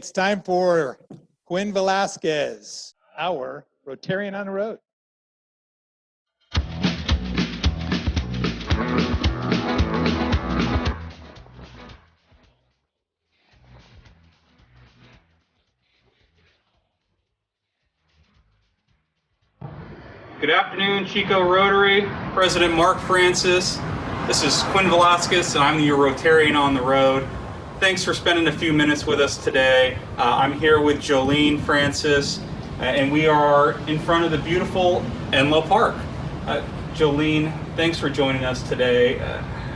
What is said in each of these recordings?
It's time for Quinn Velasquez, our Rotarian on the Road. Good afternoon, Chico Rotary, President Mark Francis. This is Quinn Velasquez, and I'm your Rotarian on the Road. Thanks for spending a few minutes with us today. I'm here with Jolene Francis, and we are in front of the beautiful Enloe Park. Jolene, thanks for joining us today.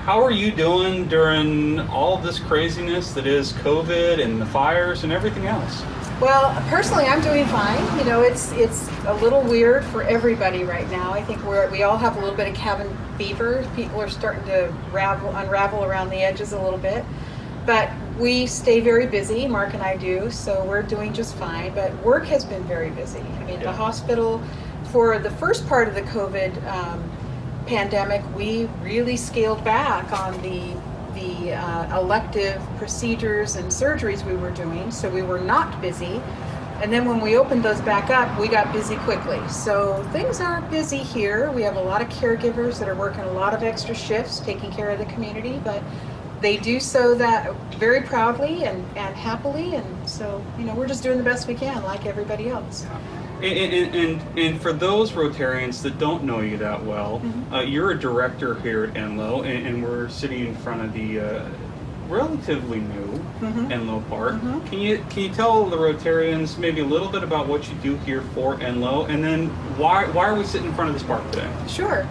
How are you doing during all of this craziness that is COVID and the fires and everything else? Well, personally, I'm doing fine. You know, it's a little weird for everybody right now. I think we all have a little bit of cabin fever. People are starting to unravel around the edges a little bit. But we stay very busy, Mark and I do, so we're doing just fine. But work has been very busy. I mean, the hospital, for the first part of the COVID pandemic, we really scaled back on the elective procedures and surgeries we were doing, so we were not busy. And then when we opened those back up, we got busy quickly. So things are busy here. We have a lot of caregivers that are working a lot of extra shifts, taking care of the community, but they do so that very proudly and happily, and so, you know, we're just doing the best we can, like everybody else. And for those Rotarians that don't know you that well, you're a director here at Enloe, and we're sitting in front of the relatively new Enloe Park. Can you tell the Rotarians maybe a little bit about what you do here for Enloe, and then why are we sitting in front of this park today? Sure.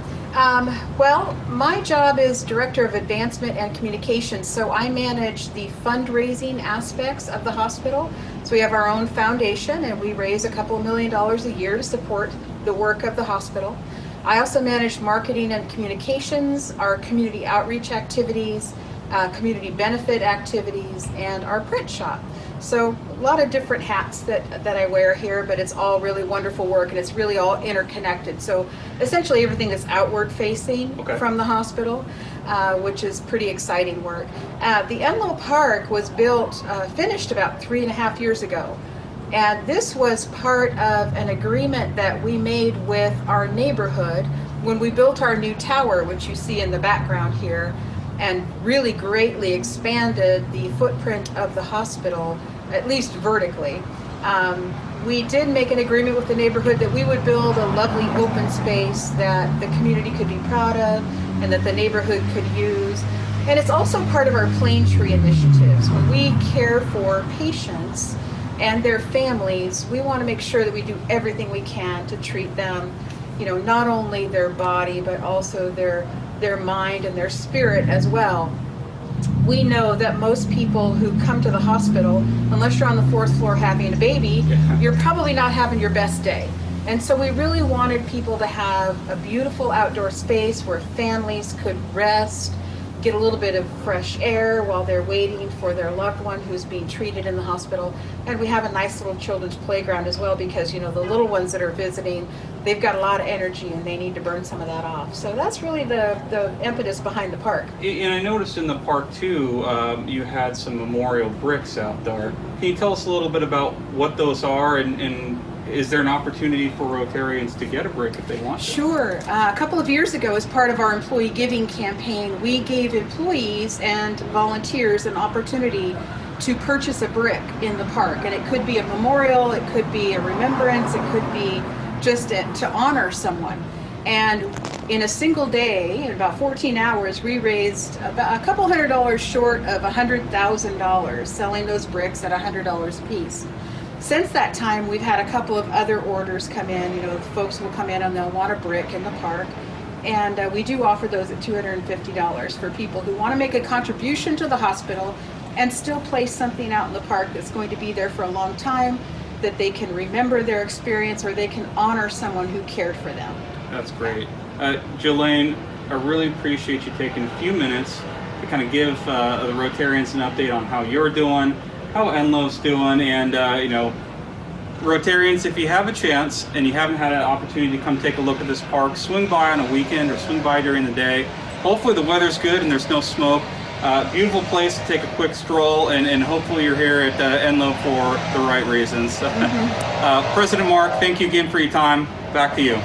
Well, my job is Director of Advancement and Communications, so I manage the fundraising aspects of the hospital. So we have our own foundation, and we raise a couple $1 million a year to support the work of the hospital. I also manage marketing and communications, our community outreach activities, community benefit activities, and our print shop. So a lot of different hats that I wear here, but it's all really wonderful work, and it's really all interconnected. So essentially everything is outward facing from the hospital, which is pretty exciting work. The Enloe Park was finished about 3.5 years ago. And this was part of an agreement that we made with our neighborhood when we built our new tower, which you see in the background here, and really greatly expanded the footprint of the hospital, at least vertically. We did make an agreement with the neighborhood that we would build a lovely open space that the community could be proud of and that the neighborhood could use. And it's also part of our Plane Tree initiatives. When we care for patients and their families, we want to make sure that we do everything we can to treat them, you know, not only their body, but also their mind and their spirit as well. We know that most people who come to the hospital, unless you're on the 4th floor having a baby, you're probably not having your best day. And so we really wanted people to have a beautiful outdoor space where families could rest, get a little bit of fresh air while they're waiting for their loved one who's being treated in the hospital. And we have a nice little children's playground as well, because, you know, the little ones that are visiting, they've got a lot of energy and they need to burn some of that off. So that's really the impetus behind the park. And I noticed in the park too, you had some memorial bricks out there. Can you tell us a little bit about what those are, and is there an opportunity for Rotarians to get a brick if they want to? Sure. A couple of years ago, as part of our employee giving campaign, we gave employees and volunteers an opportunity to purchase a brick in the park. And it could be a memorial, it could be a remembrance, it could be just to honor someone. And in a single day, in about 14 hours, we raised about a couple $100 short of $100,000 selling those bricks at $100 a piece. Since that time, we've had a couple of other orders come in. You know, folks will come in and they'll want a brick in the park. And we do offer those at $250 for people who want to make a contribution to the hospital and still place something out in the park that's going to be there for a long time, that they can remember their experience, or they can honor someone who cared for them. That's great. Jolene, I really appreciate you taking a few minutes to kind of give the Rotarians an update on how you're doing, how Enloe's doing, and you know, Rotarians, if you have a chance and you haven't had an opportunity to come take a look at this park, swing by on a weekend or swing by during the day. Hopefully the weather's good and there's no smoke. Beautiful place to take a quick stroll, and hopefully you're here at Enloe for the right reasons. President Mark, thank you again for your time. Back to you.